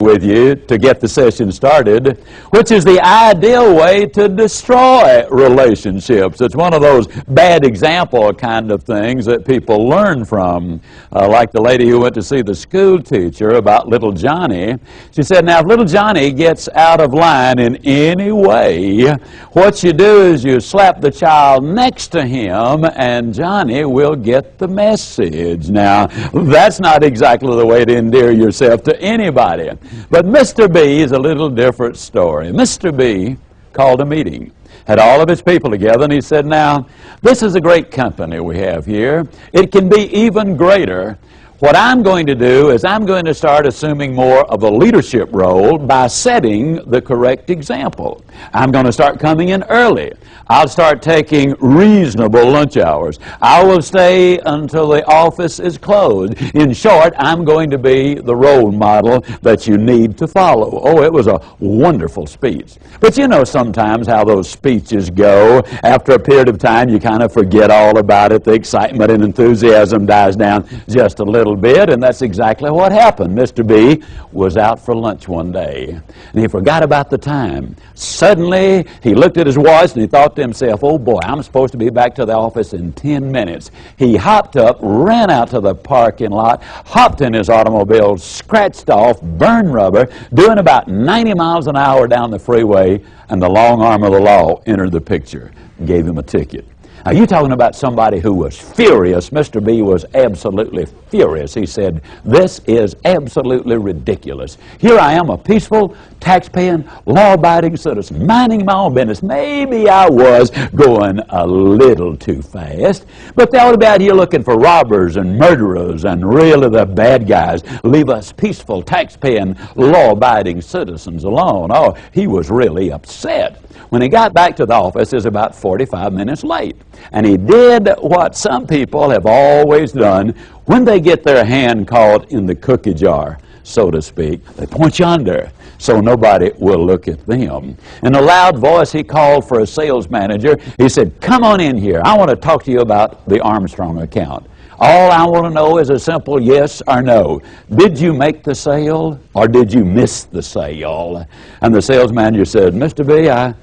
with you to get the session started, which is the ideal way to destroy relationships. It's one of those bad example kind of things that people learn from. Like the lady who went to see the school teacher about little Johnny. She said, now if little Johnny gets out of line in any way, what you do is you slap the child next to him and Johnny will get the message. Now, that's not exactly the way to endear yourself to anybody. But Mr. B is a little different story. Mr. B called a meeting, had all of his people together, and he said, now, this is a great company we have here. It can be even greater. What I'm going to do is I'm going to start assuming more of a leadership role by setting the correct example. I'm going to start coming in early. I'll start taking reasonable lunch hours. I will stay until the office is closed. In short, I'm going to be the role model that you need to follow. Oh, it was a wonderful speech. But you know sometimes how those speeches go. After a period of time, you kind of forget all about it. The excitement and enthusiasm dies down just a little bit, and that's exactly what happened. Mr. B was out for lunch one day, and he forgot about the time. Suddenly, he looked at his watch, and he thought to himself, oh boy, I'm supposed to be back to the office in 10 minutes. He hopped up, ran out to the parking lot, hopped in his automobile, scratched off, burned rubber, doing about 90 miles an hour down the freeway, and the long arm of the law entered the picture, gave him a ticket. Now, you're talking about somebody who was furious. Mr. B was absolutely furious. He said, this is absolutely ridiculous. Here I am, a peaceful, tax-paying, law-abiding citizen, minding my own business. Maybe I was going a little too fast, but they ought to be out here looking for robbers and murderers and really the bad guys. Leave us peaceful, tax-paying, law-abiding citizens alone. Oh, he was really upset. When he got back to the office, it was about 45 minutes late. And he did what some people have always done when they get their hand caught in the cookie jar, so to speak. They point yonder so nobody will look at them. In a loud voice, he called for a sales manager. He said, come on in here. I want to talk to you about the Armstrong account. All I want to know is a simple yes or no. Did you make the sale or did you miss the sale? And the sales manager said, Mr. B, I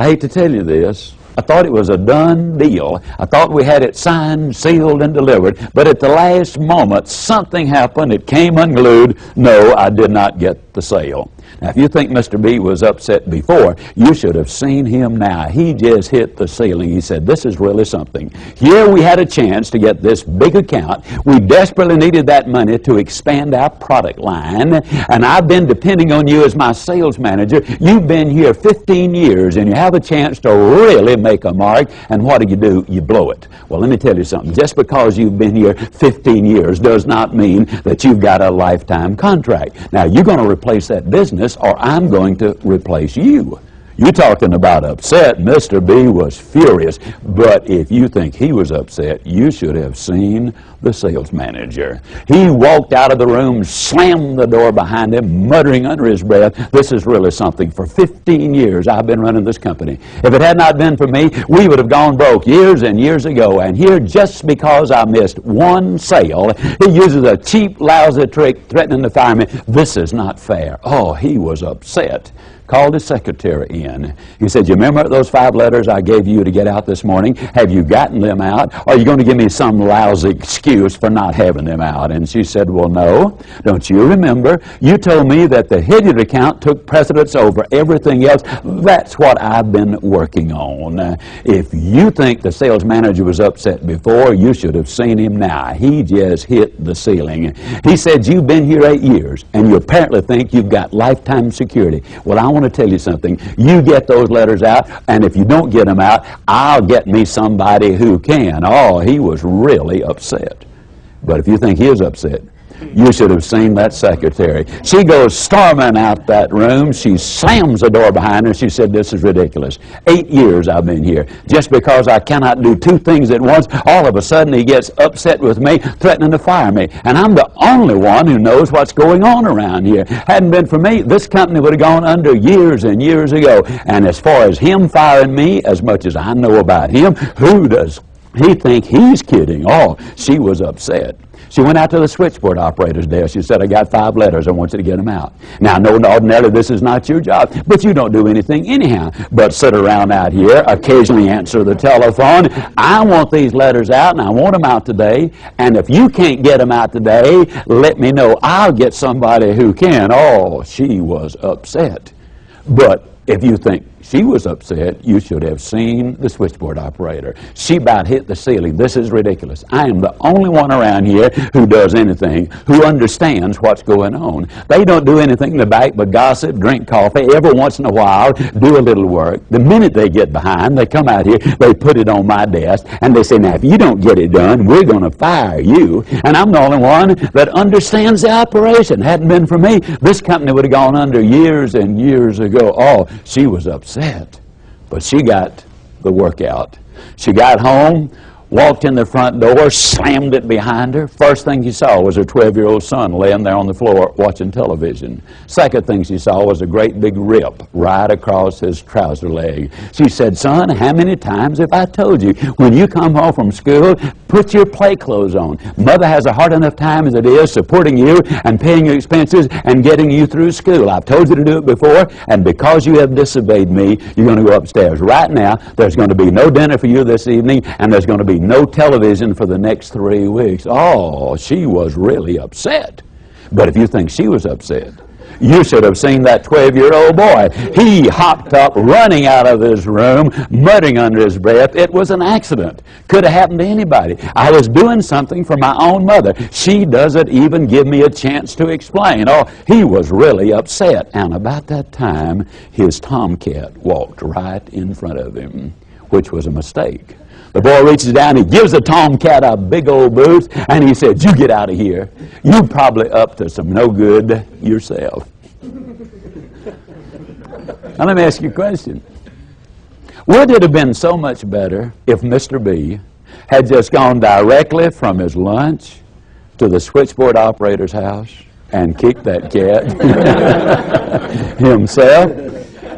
hate to tell you this. I thought it was a done deal. I thought we had it signed, sealed, and delivered. But at the last moment, something happened. It came unglued. No, I did not get the sale. Now, if you think Mr. B was upset before, you should have seen him now. He just hit the ceiling. He said, this is really something. Here we had a chance to get this big account. We desperately needed that money to expand our product line, and I've been depending on you as my sales manager. You've been here 15 years, and you have a chance to really make a mark, and what do? You blow it. Well, let me tell you something. Just because you've been here 15 years does not mean that you've got a lifetime contract. Now, you're going to replace that business, or I'm going to replace you. You're talking about upset. Mr. B was furious. But if you think he was upset, you should have seen the sales manager. He walked out of the room, slammed the door behind him, muttering under his breath, this is really something. For 15 years I've been running this company. If it had not been for me, we would have gone broke years and years ago. And here, just because I missed one sale, he uses a cheap, lousy trick threatening to fire me. This is not fair. Oh, he was upset. Called his secretary in. He said, you remember those 5 letters I gave you to get out this morning? Have you gotten them out? Or are you going to give me some lousy excuse for not having them out? And she said, well, no. Don't you remember? You told me that the Hilliard account took precedence over everything else. That's what I've been working on. If you think the sales manager was upset before, you should have seen him now. He just hit the ceiling. He said, you've been here 8 years, and you apparently think you've got lifetime security. Well, I want to tell you something. You get those letters out, and if you don't get them out, I'll get me somebody who can. Oh, he was really upset. But if you think he is upset, you should have seen that secretary. She goes storming out that room. She slams the door behind her. She said, this is ridiculous. 8 years I've been here. Just because I cannot do 2 things at once, all of a sudden he gets upset with me, threatening to fire me. And I'm the only one who knows what's going on around here. Hadn't been for me, this company would have gone under years and years ago. And as far as him firing me, as much as I know about him, who does he think he's kidding? Oh, she was upset. She went out to the switchboard operator's desk. She said, I got 5 letters. I want you to get them out. Now, I know ordinarily this is not your job, but you don't do anything anyhow but sit around out here, occasionally answer the telephone. I want these letters out, and I want them out today. And if you can't get them out today, let me know. I'll get somebody who can. Oh, she was upset. But if you think she was upset, you should have seen the switchboard operator. She about hit the ceiling. This is ridiculous. I am the only one around here who does anything, who understands what's going on. They don't do anything in the back but gossip, drink coffee, every once in a while do a little work. The minute they get behind, they come out here, they put it on my desk, and they say, now if you don't get it done, we're going to fire you. And I'm the only one that understands the operation. Hadn't been for me, this company would have gone under years and years ago. Oh, she was upset. But she got the workout. She got home, walked in the front door, slammed it behind her. First thing she saw was her 12-year-old son laying there on the floor watching television. Second thing she saw was a great big rip right across his trouser leg. She said, son, how many times have I told you, when you come home from school, put your play clothes on. Mother has a hard enough time as it is supporting you and paying your expenses and getting you through school. I've told you to do it before, and because you have disobeyed me, you're going to go upstairs. Right now, there's going to be no dinner for you this evening, and there's going to be no television for the next 3 weeks. Oh, she was really upset. But if you think she was upset, you should have seen that 12-year-old boy. He hopped up, running out of his room, muttering under his breath. It was an accident. Could have happened to anybody. I was doing something for my own mother. She doesn't even give me a chance to explain. Oh, he was really upset. And about that time, his tomcat walked right in front of him, which was a mistake. The boy reaches down, he gives the tomcat a big old boot, and he said, you get out of here. You're probably up to some no good yourself. Now let me ask you a question. Would it have been so much better if Mr. B had just gone directly from his lunch to the switchboard operator's house and kicked that cat himself?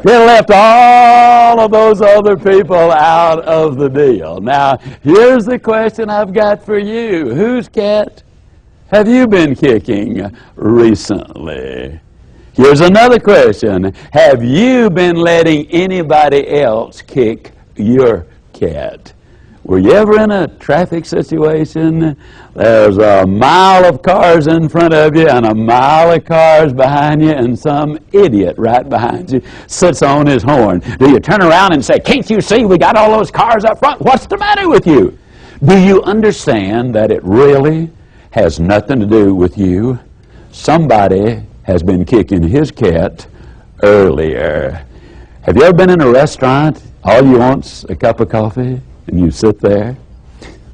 He left all of those other people out of the deal. Now, here's the question I've got for you. Whose cat have you been kicking recently? Here's another question. Have you been letting anybody else kick your cat? Were you ever in a traffic situation? There's a mile of cars in front of you and a mile of cars behind you, and some idiot right behind you sits on his horn. Do you turn around and say, can't you see we got all those cars up front? What's the matter with you? Do you understand that it really has nothing to do with you? Somebody has been kicking his cat earlier. Have you ever been in a restaurant, all you want's a cup of coffee? And you sit there,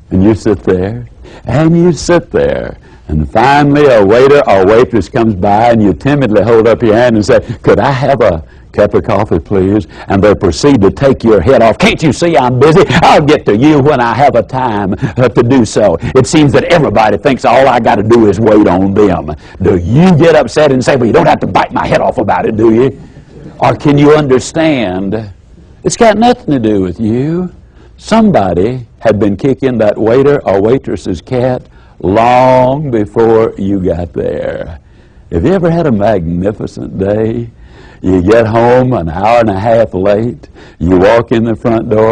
and you sit there, and you sit there. And finally a waiter or waitress comes by, and you timidly hold up your hand and say, could I have a cup of coffee, please? And they proceed to take your head off. Can't you see I'm busy? I'll get to you when I have a time to do so. It seems that everybody thinks all I got to do is wait on them. Do you get upset and say, well, you don't have to bite my head off about it, do you? Or can you understand it's got nothing to do with you? Somebody had been kicking that waiter or waitress's cat long before you got there. Have you ever had a magnificent day? You get home an hour and a half late. You walk in the front door.